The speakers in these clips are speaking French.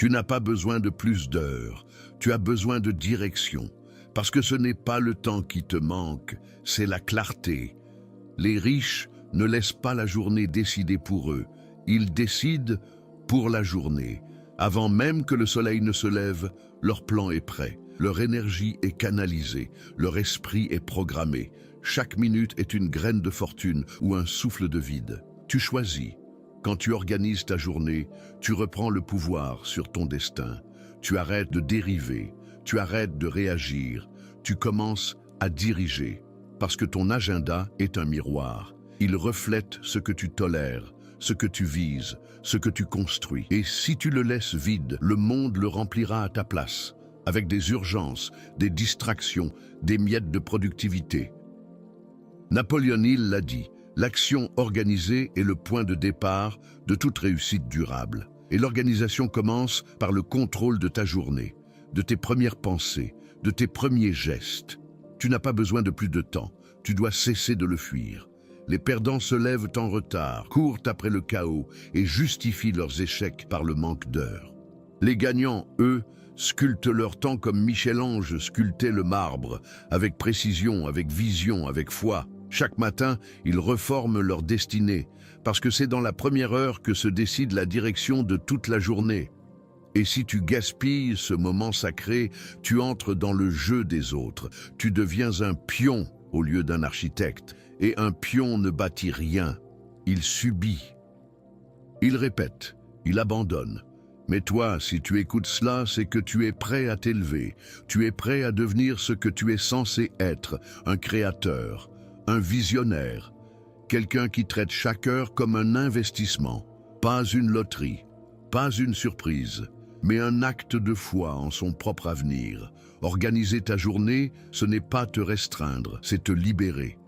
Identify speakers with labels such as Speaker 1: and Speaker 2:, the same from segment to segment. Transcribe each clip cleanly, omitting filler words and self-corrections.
Speaker 1: Tu n'as pas besoin de plus d'heures, tu as besoin de direction. Parce que ce n'est pas le temps qui te manque, c'est la clarté. Les riches ne laissent pas la journée décider pour eux, ils décident pour la journée. Avant même que le soleil ne se lève, leur plan est prêt, leur énergie est canalisée, leur esprit est programmé. Chaque minute est une graine de fortune ou un souffle de vide. Tu choisis. Quand tu organises ta journée, tu reprends le pouvoir sur ton destin. Tu arrêtes de dériver, tu arrêtes de réagir, tu commences à diriger. Parce que ton agenda est un miroir. Il reflète ce que tu tolères, ce que tu vises, ce que tu construis. Et si tu le laisses vide, le monde le remplira à ta place, avec des urgences, des distractions, des miettes de productivité. Napoléon Hill l'a dit, l'action organisée est le point de départ de toute réussite durable. Et l'organisation commence par le contrôle de ta journée, de tes premières pensées, de tes premiers gestes. Tu n'as pas besoin de plus de temps, tu dois cesser de le fuir. Les perdants se lèvent en retard, courent après le chaos et justifient leurs échecs par le manque d'heures. Les gagnants, eux, sculptent leur temps comme Michel-Ange sculptait le marbre, avec précision, avec vision, avec foi. Chaque matin, ils reforment leur destinée, parce que c'est dans la première heure que se décide la direction de toute la journée. Et si tu gaspilles ce moment sacré, tu entres dans le jeu des autres. Tu deviens un pion au lieu d'un architecte. Et un pion ne bâtit rien, il subit. Il répète, il abandonne. Mais toi, si tu écoutes cela, c'est que tu es prêt à t'élever. Tu es prêt à devenir ce que tu es censé être, un créateur, un visionnaire. Quelqu'un qui traite chaque heure comme un investissement, pas une loterie, pas une surprise, mais un acte de foi en son propre avenir. Organiser ta journée, ce n'est pas te restreindre, c'est te libérer.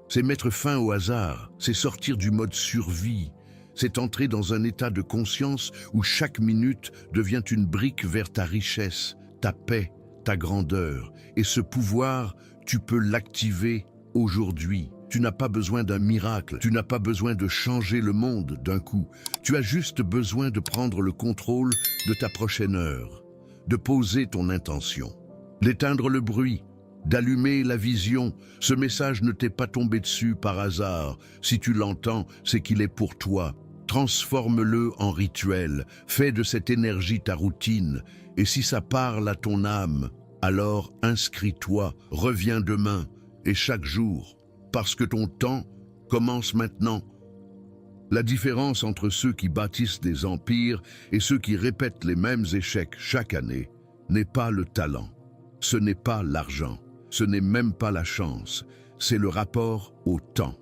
Speaker 1: C'est mettre fin au hasard, c'est sortir du mode survie, c'est entrer dans un état de conscience où chaque minute devient une brique vers ta richesse, ta paix, ta grandeur. Et ce pouvoir, tu peux l'activer aujourd'hui. Tu n'as pas besoin d'un miracle, tu n'as pas besoin de changer le monde d'un coup. Tu as juste besoin de prendre le contrôle de ta prochaine heure, de poser ton intention, d'éteindre le bruit, d'allumer la vision. Ce message ne t'est pas tombé dessus par hasard. Si tu l'entends, c'est qu'il est pour toi. Transforme-le en rituel, fais de cette énergie ta routine. Et si ça parle à ton âme, alors inscris-toi, reviens demain et chaque jour, parce que ton temps commence maintenant. La différence entre ceux qui bâtissent des empires et ceux qui répètent les mêmes échecs chaque année n'est pas le talent, ce n'est pas l'argent. Ce n'est même pas la chance, c'est le rapport au temps.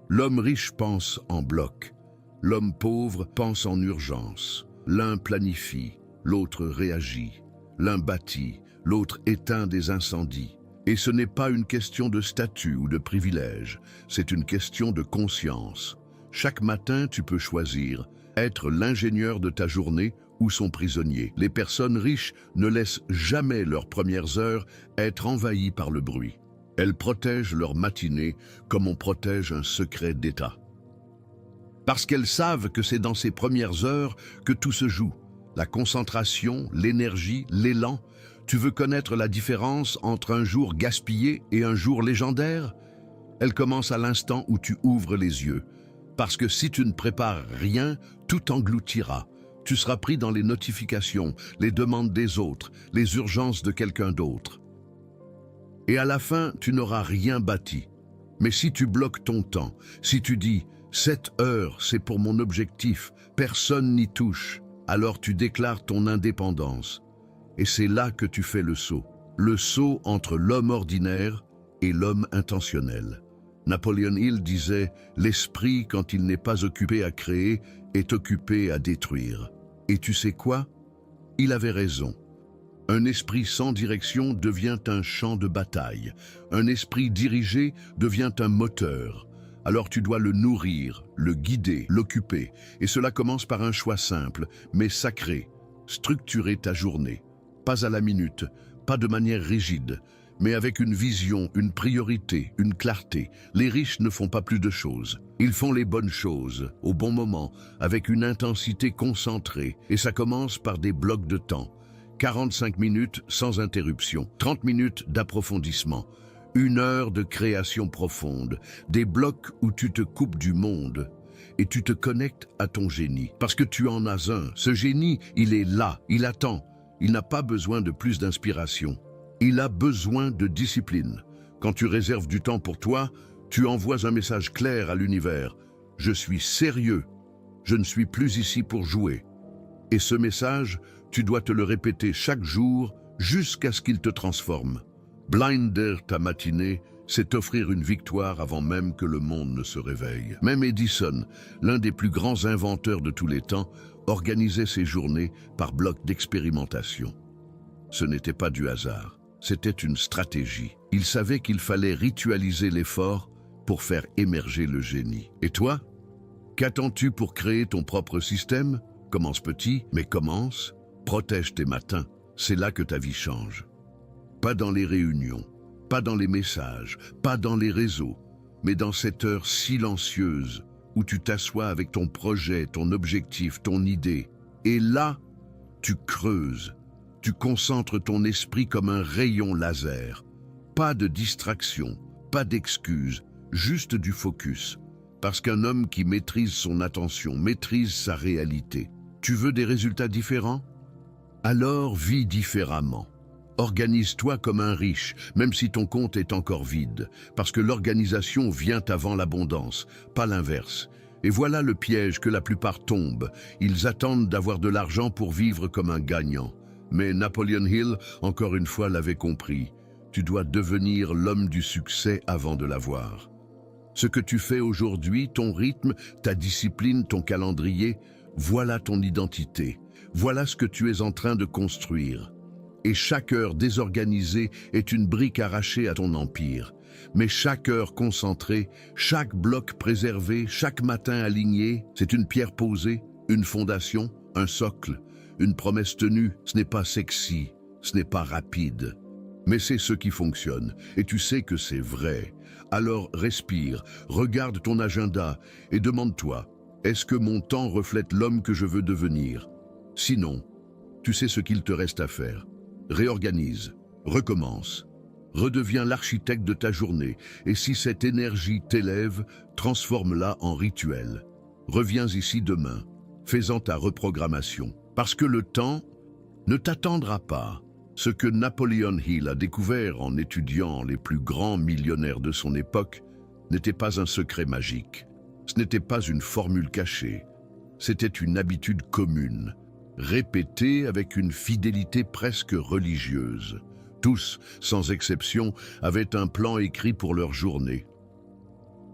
Speaker 1: L'homme riche pense en bloc, l'homme pauvre pense en urgence. L'un planifie, l'autre réagit. L'un bâtit, l'autre éteint des incendies. Et ce n'est pas une question de statut ou de privilège, c'est une question de conscience. Chaque matin, tu peux choisir, être l'ingénieur de ta journée ou son prisonnier. Les personnes riches ne laissent jamais leurs premières heures être envahies par le bruit. Elles protègent leur matinée comme on protège un secret d'État. Parce qu'elles savent que c'est dans ces premières heures que tout se joue. La concentration, l'énergie, l'élan. Tu veux connaître la différence entre un jour gaspillé et un jour légendaire? Elle commence à l'instant où tu ouvres les yeux. Parce que si tu ne prépares rien, tout engloutira. Tu seras pris dans les notifications, les demandes des autres, les urgences de quelqu'un d'autre. Et à la fin, tu n'auras rien bâti. Mais si tu bloques ton temps, si tu dis « 7 heures, c'est pour mon objectif, personne n'y touche », alors tu déclares ton indépendance. Et c'est là que tu fais le saut entre l'homme ordinaire et l'homme intentionnel. Napoléon Hill disait « L'esprit, quand il n'est pas occupé à créer, est occupé à détruire. » Et tu sais quoi? Il avait raison. Un esprit sans direction devient un champ de bataille. Un esprit dirigé devient un moteur. Alors tu dois le nourrir, le guider, l'occuper. Et cela commence par un choix simple, mais sacré. Structurer ta journée. Pas à la minute, pas de manière rigide, mais avec une vision, une priorité, une clarté. Les riches ne font pas plus de choses. Ils font les bonnes choses, au bon moment, avec une intensité concentrée, et ça commence par des blocs de temps. 45 minutes sans interruption, 30 minutes d'approfondissement, 1 heure de création profonde, des blocs où tu te coupes du monde et tu te connectes à ton génie. Parce que tu en as un. Ce génie, il est là, il attend. Il n'a pas besoin de plus d'inspiration. Il a besoin de discipline. Quand tu réserves du temps pour toi, tu envoies un message clair à l'univers. Je suis sérieux. Je ne suis plus ici pour jouer. Et ce message, tu dois te le répéter chaque jour jusqu'à ce qu'il te transforme. Blinder ta matinée, c'est offrir une victoire avant même que le monde ne se réveille. Même Edison, l'un des plus grands inventeurs de tous les temps, organisait ses journées par blocs d'expérimentation. Ce n'était pas du hasard, c'était une stratégie. Il savait qu'il fallait ritualiser l'effort pour faire émerger le génie. Et toi, qu'attends-tu pour créer ton propre système? Commence petit, mais commence. Protège tes matins, c'est là que ta vie change. Pas dans les réunions, pas dans les messages, pas dans les réseaux, mais dans cette heure silencieuse où tu t'assois avec ton projet, ton objectif, ton idée. Et là, tu creuses, tu concentres ton esprit comme un rayon laser. Pas de distraction, pas d'excuses, juste du focus. Parce qu'un homme qui maîtrise son attention, maîtrise sa réalité. Tu veux des résultats différents? Alors vis différemment. Organise-toi comme un riche, même si ton compte est encore vide, parce que l'organisation vient avant l'abondance, pas l'inverse. Et voilà le piège que la plupart tombent. Ils attendent d'avoir de l'argent pour vivre comme un gagnant. Mais Napoleon Hill, encore une fois, l'avait compris. Tu dois devenir l'homme du succès avant de l'avoir. Ce que tu fais aujourd'hui, ton rythme, ta discipline, ton calendrier, voilà ton identité. Voilà ce que tu es en train de construire. Et chaque heure désorganisée est une brique arrachée à ton empire. Mais chaque heure concentrée, chaque bloc préservé, chaque matin aligné, c'est une pierre posée, une fondation, un socle, une promesse tenue. Ce n'est pas sexy, ce n'est pas rapide. Mais c'est ce qui fonctionne, et tu sais que c'est vrai. Alors respire, regarde ton agenda et demande-toi, est-ce que mon temps reflète l'homme que je veux devenir? Sinon, tu sais ce qu'il te reste à faire. Réorganise, recommence, redeviens l'architecte de ta journée, et si cette énergie t'élève, transforme-la en rituel. Reviens ici demain, fais-en ta reprogrammation, parce que le temps ne t'attendra pas. Ce que Napoleon Hill a découvert en étudiant les plus grands millionnaires de son époque n'était pas un secret magique. Ce n'était pas une formule cachée. C'était une habitude commune, répétée avec une fidélité presque religieuse. Tous, sans exception, avaient un plan écrit pour leur journée.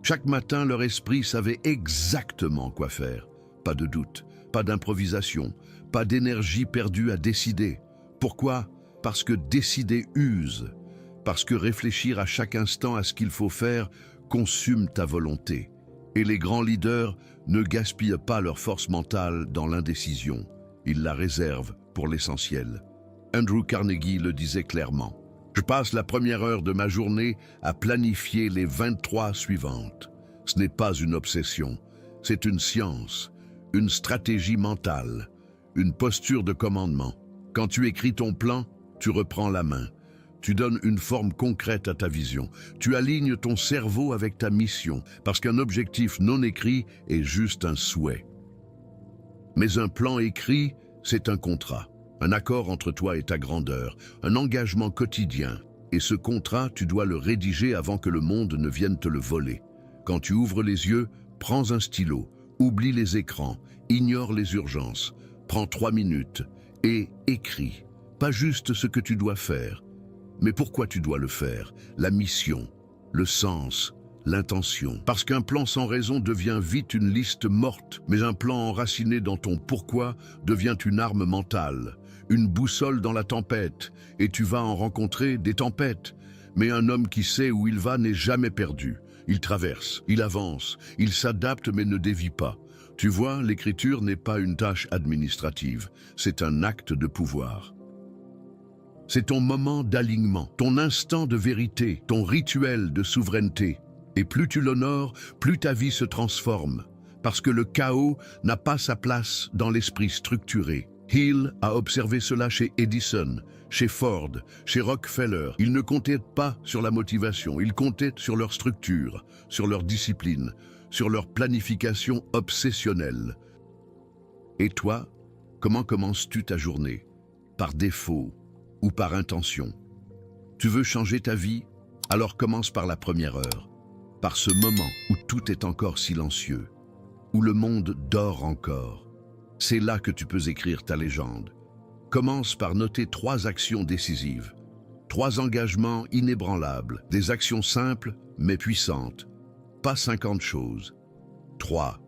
Speaker 1: Chaque matin, leur esprit savait exactement quoi faire. Pas de doute, pas d'improvisation, pas d'énergie perdue à décider. Pourquoi ? Parce que décider use, parce que réfléchir à chaque instant à ce qu'il faut faire consume ta volonté. Et les grands leaders ne gaspillent pas leur force mentale dans l'indécision, ils la réservent pour l'essentiel. Andrew Carnegie le disait clairement. Je passe la première heure de ma journée à planifier les 23 suivantes. Ce n'est pas une obsession, c'est une science, une stratégie mentale, une posture de commandement. Quand tu écris ton plan, tu reprends la main. Tu donnes une forme concrète à ta vision. Tu alignes ton cerveau avec ta mission, parce qu'un objectif non écrit est juste un souhait. Mais un plan écrit, c'est un contrat, un accord entre toi et ta grandeur, un engagement quotidien. Et ce contrat, tu dois le rédiger avant que le monde ne vienne te le voler. Quand tu ouvres les yeux, prends un stylo, oublie les écrans, ignore les urgences, prends 3 minutes et écris. Pas juste ce que tu dois faire, mais pourquoi tu dois le faire, la mission, le sens, l'intention. Parce qu'un plan sans raison devient vite une liste morte, mais un plan enraciné dans ton pourquoi devient une arme mentale, une boussole dans la tempête, et tu vas en rencontrer des tempêtes. Mais un homme qui sait où il va n'est jamais perdu. Il traverse, il avance, il s'adapte mais ne dévie pas. Tu vois, l'écriture n'est pas une tâche administrative, c'est un acte de pouvoir. C'est ton moment d'alignement, ton instant de vérité, ton rituel de souveraineté. Et plus tu l'honores, plus ta vie se transforme. Parce que le chaos n'a pas sa place dans l'esprit structuré. Hill a observé cela chez Edison, chez Ford, chez Rockefeller. Ils ne comptaient pas sur la motivation, ils comptaient sur leur structure, sur leur discipline, sur leur planification obsessionnelle. Et toi, comment commences-tu ta journée? Par défaut ou par intention? Tu veux changer ta vie? Alors commence par la première heure, par ce moment où tout est encore silencieux, où le monde dort encore. C'est là que tu peux écrire ta légende. Commence par noter 3 actions décisives, 3 engagements inébranlables, des actions simples mais puissantes, pas 50 choses. 3.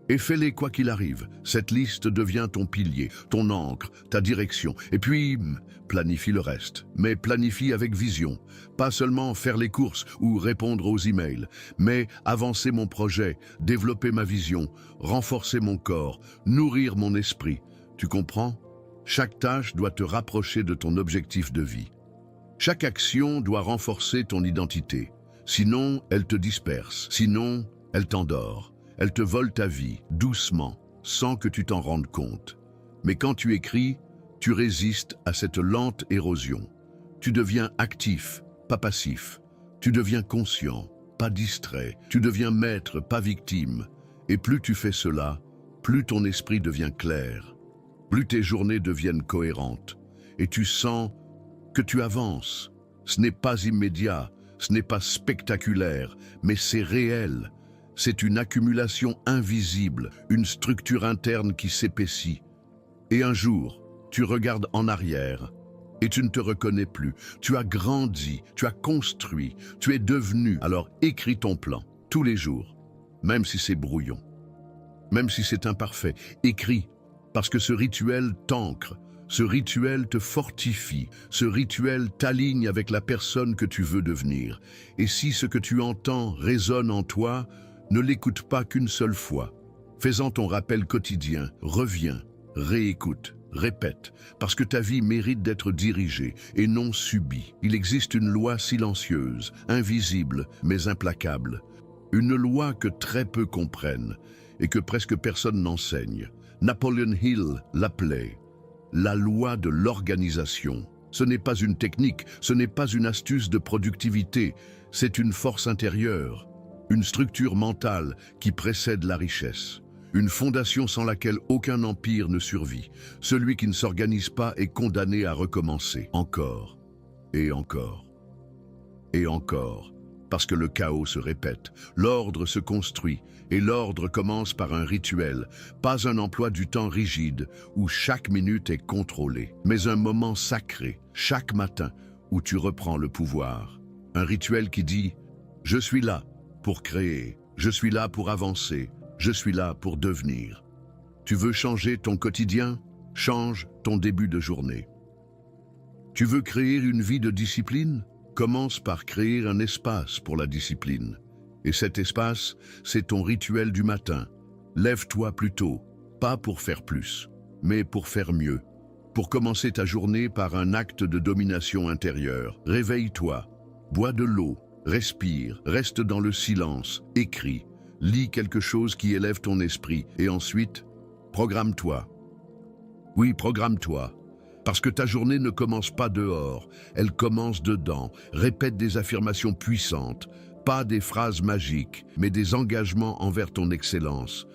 Speaker 1: Et fais-les quoi qu'il arrive. Cette liste devient ton pilier, ton ancre, ta direction. Et puis, planifie le reste. Mais planifie avec vision. Pas seulement faire les courses ou répondre aux emails, mais avancer mon projet, développer ma vision, renforcer mon corps, nourrir mon esprit. Tu comprends? Chaque tâche doit te rapprocher de ton objectif de vie. Chaque action doit renforcer ton identité. Sinon, elle te disperse. Sinon, elle t'endort. Elle te vole ta vie, doucement, sans que tu t'en rendes compte. Mais quand tu écris, tu résistes à cette lente érosion. Tu deviens actif, pas passif. Tu deviens conscient, pas distrait. Tu deviens maître, pas victime. Et plus tu fais cela, plus ton esprit devient clair. Plus tes journées deviennent cohérentes. Et tu sens que tu avances. Ce n'est pas immédiat, ce n'est pas spectaculaire, mais c'est réel. C'est une accumulation invisible, une structure interne qui s'épaissit. Et un jour, tu regardes en arrière et tu ne te reconnais plus. Tu as grandi, tu as construit, tu es devenu. Alors écris ton plan, tous les jours, même si c'est brouillon, même si c'est imparfait. Écris, parce que ce rituel t'ancre, ce rituel te fortifie, ce rituel t'aligne avec la personne que tu veux devenir. Et si ce que tu entends résonne en toi, ne l'écoute pas qu'une seule fois. Fais-en ton rappel quotidien, reviens, réécoute, répète, parce que ta vie mérite d'être dirigée et non subie. Il existe une loi silencieuse, invisible, mais implacable. Une loi que très peu comprennent et que presque personne n'enseigne. Napoleon Hill l'appelait la loi de l'organisation. Ce n'est pas une technique, ce n'est pas une astuce de productivité, c'est une force intérieure. Une structure mentale qui précède la richesse. Une fondation sans laquelle aucun empire ne survit. Celui qui ne s'organise pas est condamné à recommencer. Encore, et encore, et encore. Parce que le chaos se répète, l'ordre se construit, et l'ordre commence par un rituel, pas un emploi du temps rigide, où chaque minute est contrôlée, mais un moment sacré, chaque matin, où tu reprends le pouvoir. Un rituel qui dit « Je suis là ». Pour créer, je suis là pour avancer, je suis là pour devenir. Tu veux changer ton quotidien? Change ton début de journée. Tu veux créer une vie de discipline? Commence par créer un espace pour la discipline. Et cet espace, c'est ton rituel du matin. Lève-toi plus tôt, pas pour faire plus, mais pour faire mieux. Pour commencer ta journée par un acte de domination intérieure. Réveille-toi, bois de l'eau. Respire, reste dans le silence, écris, lis quelque chose qui élève ton esprit et ensuite, programme-toi. Oui, programme-toi, parce que ta journée ne commence pas dehors, elle commence dedans. Répète des affirmations puissantes, pas des phrases magiques, mais des engagements envers ton excellence.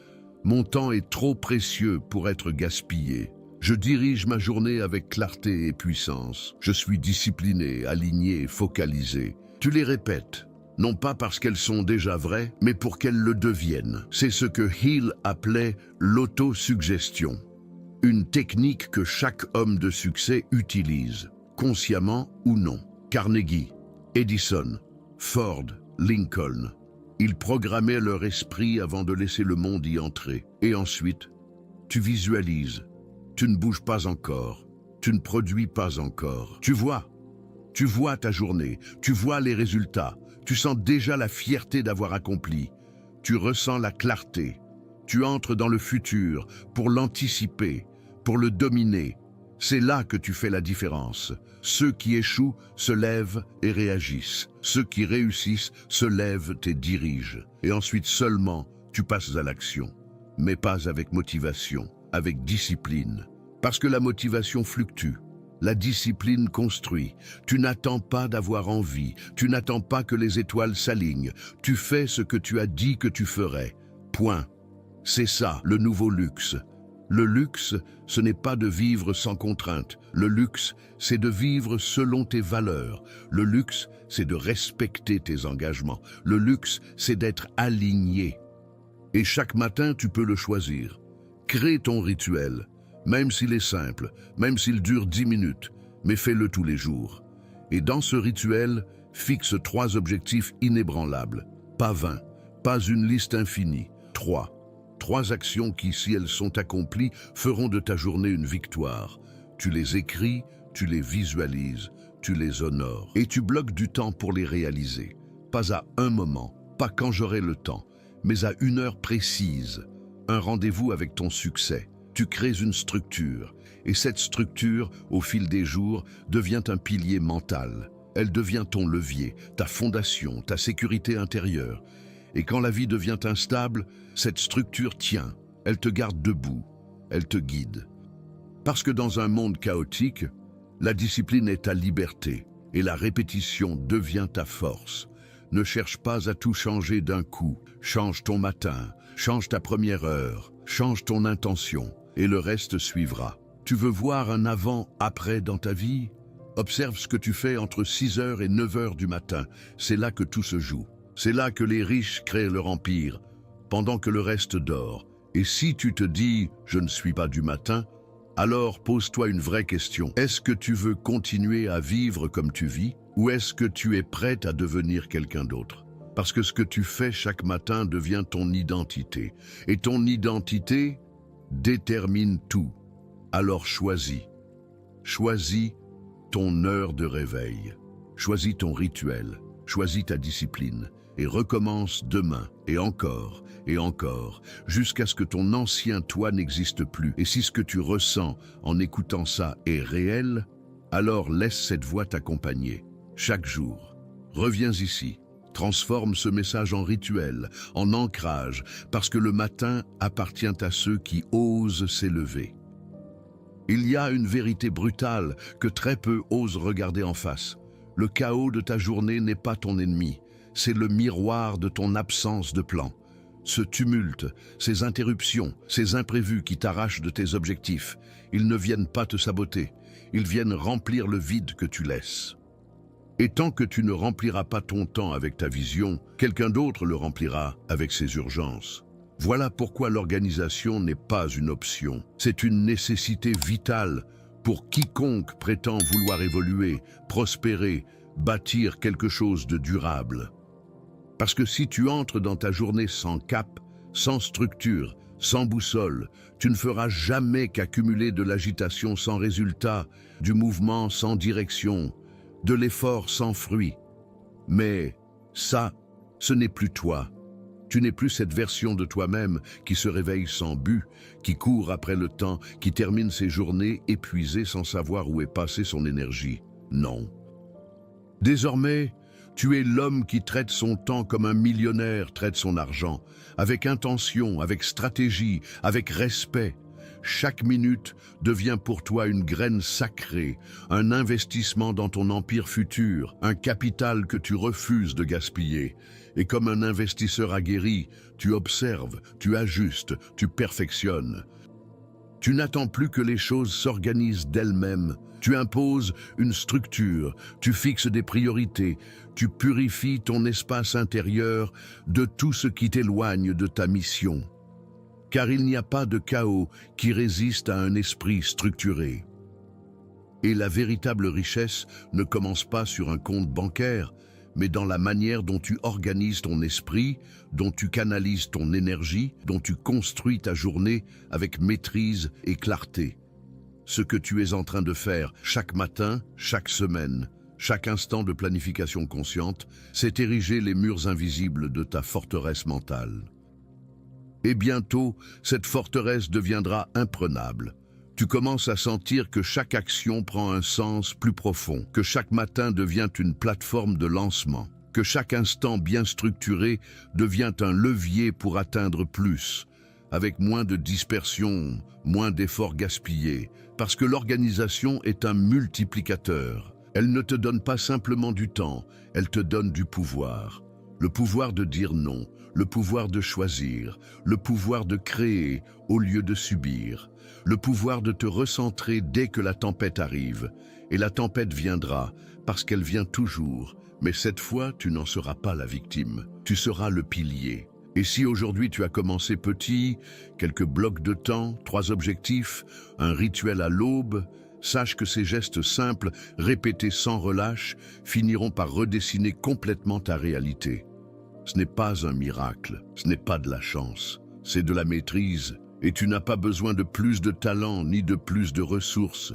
Speaker 1: Mon temps est trop précieux pour être gaspillé. Je dirige ma journée avec clarté et puissance. Je suis discipliné, aligné, focalisé. Tu les répètes, non pas parce qu'elles sont déjà vraies, mais pour qu'elles le deviennent. C'est ce que Hill appelait l'autosuggestion. Une technique que chaque homme de succès utilise, consciemment ou non. Carnegie, Edison, Ford, Lincoln. Ils programmaient leur esprit avant de laisser le monde y entrer. Et ensuite, tu visualises. Tu ne bouges pas encore. Tu ne produis pas encore. Tu vois ta journée, tu vois les résultats, tu sens déjà la fierté d'avoir accompli, tu ressens la clarté, tu entres dans le futur pour l'anticiper, pour le dominer. C'est là que tu fais la différence. Ceux qui échouent se lèvent et réagissent. Ceux qui réussissent se lèvent et dirigent. Et ensuite seulement, tu passes à l'action. Mais pas avec motivation, avec discipline. Parce que la motivation fluctue. La discipline construit. Tu n'attends pas d'avoir envie. Tu n'attends pas que les étoiles s'alignent. Tu fais ce que tu as dit que tu ferais. Point. C'est ça, le nouveau luxe. Le luxe, ce n'est pas de vivre sans contrainte. Le luxe, c'est de vivre selon tes valeurs. Le luxe, c'est de respecter tes engagements. Le luxe, c'est d'être aligné. Et chaque matin, tu peux le choisir. Crée ton rituel, même s'il est simple, même s'il dure 10 minutes, mais fais-le tous les jours. Et dans ce rituel, fixe 3 objectifs inébranlables. Pas 20, pas une liste infinie. 3. 3 actions qui, si elles sont accomplies, feront de ta journée une victoire. Tu les écris, tu les visualises, tu les honores. Et tu bloques du temps pour les réaliser. Pas à un moment, pas quand j'aurai le temps, mais à une heure précise. Un rendez-vous avec ton succès. Tu crées une structure. Et cette structure, au fil des jours, devient un pilier mental. Elle devient ton levier, ta fondation, ta sécurité intérieure. Et quand la vie devient instable, cette structure tient, elle te garde debout, elle te guide. Parce que dans un monde chaotique, la discipline est ta liberté et la répétition devient ta force. Ne cherche pas à tout changer d'un coup. Change ton matin, change ta première heure, change ton intention et le reste suivra. Tu veux voir un avant-après dans ta vie? Observe ce que tu fais entre 6h et 9h du matin. C'est là que tout se joue. C'est là que les riches créent leur empire, pendant que le reste dort. Et si tu te dis « je ne suis pas du matin », alors pose-toi une vraie question. Est-ce que tu veux continuer à vivre comme tu vis, ou est-ce que tu es prête à devenir quelqu'un d'autre? Parce que ce que tu fais chaque matin devient ton identité. Et ton identité détermine tout. Alors choisis. Choisis ton heure de réveil. Choisis ton rituel. Choisis ta discipline. Et recommence demain, et encore, jusqu'à ce que ton ancien toi n'existe plus. Et si ce que tu ressens en écoutant ça est réel, alors laisse cette voix t'accompagner. Chaque jour, reviens ici, transforme ce message en rituel, en ancrage, parce que le matin appartient à ceux qui osent s'élever. Il y a une vérité brutale que très peu osent regarder en face. Le chaos de ta journée n'est pas ton ennemi. C'est le miroir de ton absence de plan. Ce tumulte, ces interruptions, ces imprévus qui t'arrachent de tes objectifs, ils ne viennent pas te saboter, ils viennent remplir le vide que tu laisses. Et tant que tu ne rempliras pas ton temps avec ta vision, quelqu'un d'autre le remplira avec ses urgences. Voilà pourquoi l'organisation n'est pas une option, c'est une nécessité vitale pour quiconque prétend vouloir évoluer, prospérer, bâtir quelque chose de durable. Parce que si tu entres dans ta journée sans cap, sans structure, sans boussole, tu ne feras jamais qu'accumuler de l'agitation sans résultat, du mouvement sans direction, de l'effort sans fruit. Mais ça, ce n'est plus toi. Tu n'es plus cette version de toi-même qui se réveille sans but, qui court après le temps, qui termine ses journées épuisée sans savoir où est passée son énergie. Non. Désormais, tu es l'homme qui traite son temps comme un millionnaire traite son argent, avec intention, avec stratégie, avec respect. Chaque minute devient pour toi une graine sacrée, un investissement dans ton empire futur, un capital que tu refuses de gaspiller. Et comme un investisseur aguerri, tu observes, tu ajustes, tu perfectionnes. Tu n'attends plus que les choses s'organisent d'elles-mêmes. Tu imposes une structure, tu fixes des priorités, tu purifies ton espace intérieur de tout ce qui t'éloigne de ta mission. Car il n'y a pas de chaos qui résiste à un esprit structuré. Et la véritable richesse ne commence pas sur un compte bancaire, mais dans la manière dont tu organises ton esprit, dont tu canalises ton énergie, dont tu construis ta journée avec maîtrise et clarté. Ce que tu es en train de faire chaque matin, chaque semaine, chaque instant de planification consciente, c'est ériger les murs invisibles de ta forteresse mentale. Et bientôt, cette forteresse deviendra imprenable. Tu commences à sentir que chaque action prend un sens plus profond, que chaque matin devient une plateforme de lancement, que chaque instant bien structuré devient un levier pour atteindre plus, avec moins de dispersion, moins d'efforts gaspillés, parce que l'organisation est un multiplicateur. Elle ne te donne pas simplement du temps, elle te donne du pouvoir. Le pouvoir de dire non, le pouvoir de choisir, le pouvoir de créer au lieu de subir, le pouvoir de te recentrer dès que la tempête arrive. Et la tempête viendra, parce qu'elle vient toujours, mais cette fois tu n'en seras pas la victime, tu seras le pilier. Et si aujourd'hui tu as commencé petit, quelques blocs de temps, 3 objectifs, un rituel à l'aube, sache que ces gestes simples, répétés sans relâche, finiront par redessiner complètement ta réalité. Ce n'est pas un miracle, ce n'est pas de la chance, c'est de la maîtrise, et tu n'as pas besoin de plus de talent ni de plus de ressources.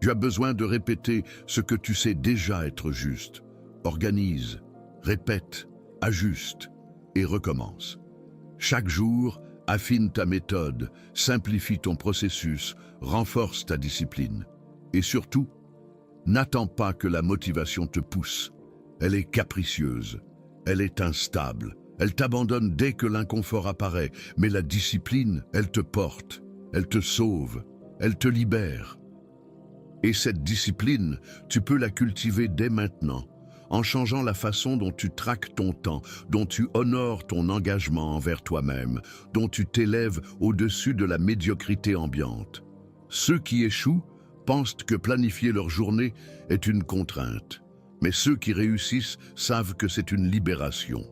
Speaker 1: Tu as besoin de répéter ce que tu sais déjà être juste. Organise, répète, ajuste et recommence. Chaque jour, affine ta méthode, simplifie ton processus, renforce ta discipline. Et surtout, n'attends pas que la motivation te pousse. Elle est capricieuse, elle est instable, elle t'abandonne dès que l'inconfort apparaît, mais la discipline, elle te porte, elle te sauve, elle te libère. Et cette discipline, tu peux la cultiver dès maintenant, en changeant la façon dont tu traques ton temps, dont tu honores ton engagement envers toi-même, dont tu t'élèves au-dessus de la médiocrité ambiante. Ceux qui échouent pensent que planifier leur journée est une contrainte, mais ceux qui réussissent savent que c'est une libération.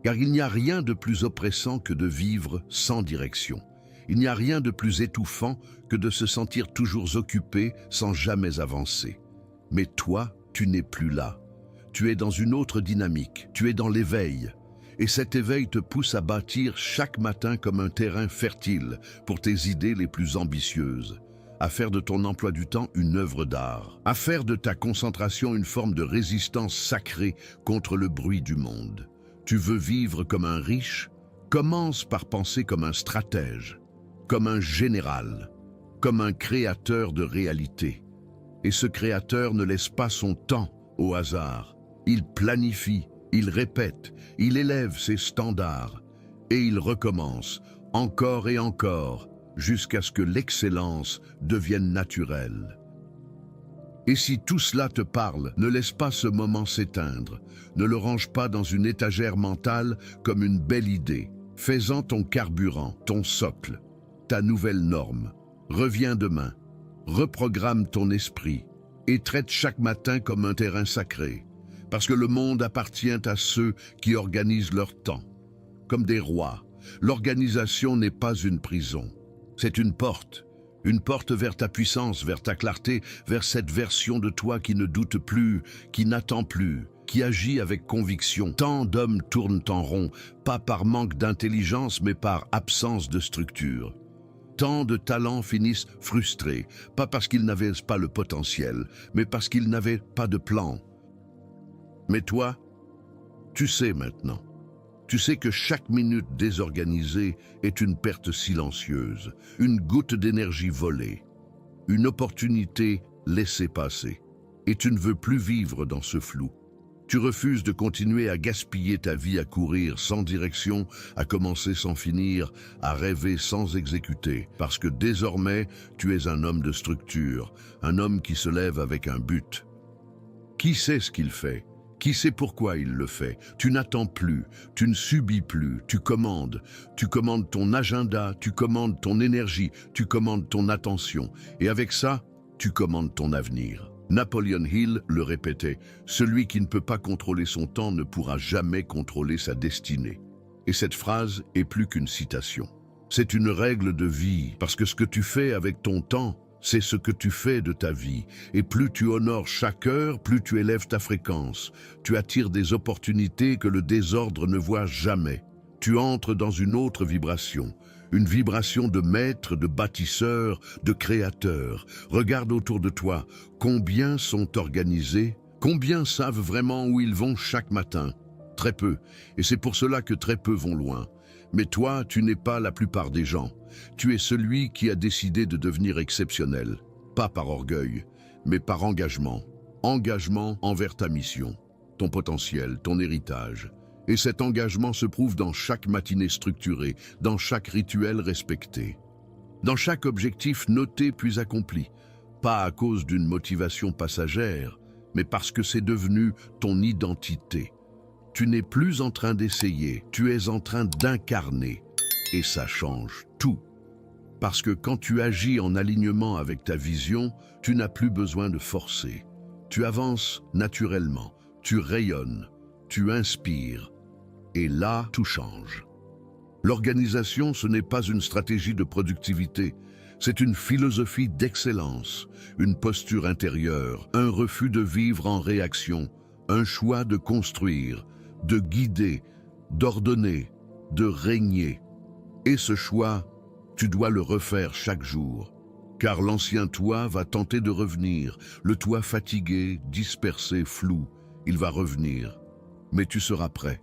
Speaker 1: Car il n'y a rien de plus oppressant que de vivre sans direction. Il n'y a rien de plus étouffant que de se sentir toujours occupé sans jamais avancer. Mais toi, tu n'es plus là. Tu es dans une autre dynamique, tu es dans l'éveil. Et cet éveil te pousse à bâtir chaque matin comme un terrain fertile pour tes idées les plus ambitieuses, à faire de ton emploi du temps une œuvre d'art, à faire de ta concentration une forme de résistance sacrée contre le bruit du monde. Tu veux vivre comme un riche? Commence par penser comme un stratège, comme un général, comme un créateur de réalité. Et ce créateur ne laisse pas son temps au hasard. Il planifie, il répète, il élève ses standards et il recommence encore et encore jusqu'à ce que l'excellence devienne naturelle. Et si tout cela te parle, ne laisse pas ce moment s'éteindre. Ne le range pas dans une étagère mentale comme une belle idée. Fais-en ton carburant, ton socle, ta nouvelle norme. Reviens demain. Reprogramme ton esprit et traite chaque matin comme un terrain sacré, parce que le monde appartient à ceux qui organisent leur temps. Comme des rois, l'organisation n'est pas une prison, c'est une porte vers ta puissance, vers ta clarté, vers cette version de toi qui ne doute plus, qui n'attend plus, qui agit avec conviction. Tant d'hommes tournent en rond, pas par manque d'intelligence, mais par absence de structure. Tant de talents finissent frustrés, pas parce qu'ils n'avaient pas le potentiel, mais parce qu'ils n'avaient pas de plan. Mais toi, tu sais maintenant. Tu sais que chaque minute désorganisée est une perte silencieuse, une goutte d'énergie volée, une opportunité laissée passer. Et tu ne veux plus vivre dans ce flou. Tu refuses de continuer à gaspiller ta vie à courir sans direction, à commencer sans finir, à rêver sans exécuter, parce que désormais, tu es un homme de structure, un homme qui se lève avec un but. Qui sait ce qu'il fait? Qui sait pourquoi il le fait? Tu n'attends plus, tu ne subis plus, tu commandes ton agenda, tu commandes ton énergie, tu commandes ton attention, et avec ça, tu commandes ton avenir. Napoleon Hill le répétait, celui qui ne peut pas contrôler son temps ne pourra jamais contrôler sa destinée. Et cette phrase est plus qu'une citation. C'est une règle de vie, parce que ce que tu fais avec ton temps, c'est ce que tu fais de ta vie. Et plus tu honores chaque heure, plus tu élèves ta fréquence. Tu attires des opportunités que le désordre ne voit jamais. Tu entres dans une autre vibration. Une vibration de maître, de bâtisseur, de créateur. Regarde autour de toi. Combien sont organisés? Combien savent vraiment où ils vont chaque matin? Très peu. Et c'est pour cela que très peu vont loin. Mais toi, tu n'es pas la plupart des gens. Tu es celui qui a décidé de devenir exceptionnel. Pas par orgueil, mais par engagement. Engagement envers ta mission, ton potentiel, ton héritage. Et cet engagement se prouve dans chaque matinée structurée, dans chaque rituel respecté, dans chaque objectif noté puis accompli. Pas à cause d'une motivation passagère, mais parce que c'est devenu ton identité. Tu n'es plus en train d'essayer, tu es en train d'incarner. Et ça change tout. Parce que quand tu agis en alignement avec ta vision, tu n'as plus besoin de forcer. Tu avances naturellement, tu rayonnes, tu inspires. Et là, tout change. L'organisation, ce n'est pas une stratégie de productivité, c'est une philosophie d'excellence, une posture intérieure, un refus de vivre en réaction, un choix de construire, de guider, d'ordonner, de régner. Et ce choix, tu dois le refaire chaque jour, car l'ancien toi va tenter de revenir, le toi fatigué, dispersé, flou, il va revenir, mais tu seras prêt.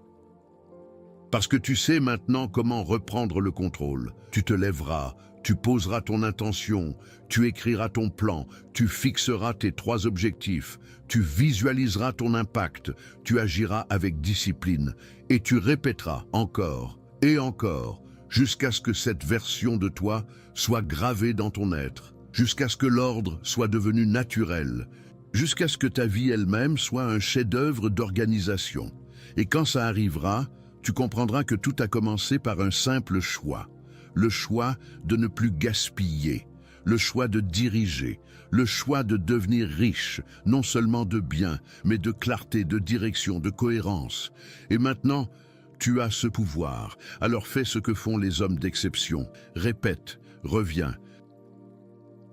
Speaker 1: Parce que tu sais maintenant comment reprendre le contrôle. Tu te lèveras, tu poseras ton intention, tu écriras ton plan, tu fixeras tes 3 objectifs, tu visualiseras ton impact, tu agiras avec discipline et tu répéteras encore et encore jusqu'à ce que cette version de toi soit gravée dans ton être, jusqu'à ce que l'ordre soit devenu naturel, jusqu'à ce que ta vie elle-même soit un chef-d'œuvre d'organisation. Et quand ça arrivera, tu comprendras que tout a commencé par un simple choix. Le choix de ne plus gaspiller, le choix de diriger, le choix de devenir riche, non seulement de biens, mais de clarté, de direction, de cohérence. Et maintenant, tu as ce pouvoir. Alors fais ce que font les hommes d'exception. Répète, reviens.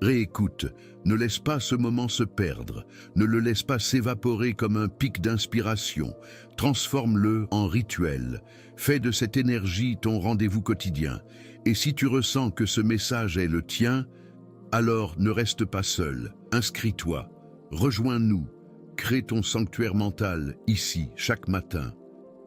Speaker 1: Réécoute, ne laisse pas ce moment se perdre, ne le laisse pas s'évaporer comme un pic d'inspiration. Transforme-le en rituel, fais de cette énergie ton rendez-vous quotidien. Et si tu ressens que ce message est le tien, alors ne reste pas seul, inscris-toi, rejoins-nous, crée ton sanctuaire mental ici, chaque matin.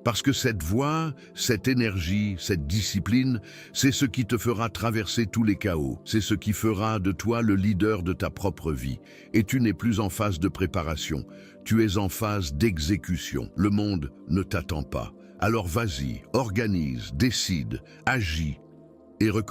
Speaker 1: Parce que cette voix, cette énergie, cette discipline, c'est ce qui te fera traverser tous les chaos. C'est ce qui fera de toi le leader de ta propre vie. Et tu n'es plus en phase de préparation, tu es en phase d'exécution. Le monde ne t'attend pas. Alors vas-y, organise, décide, agis et recommence.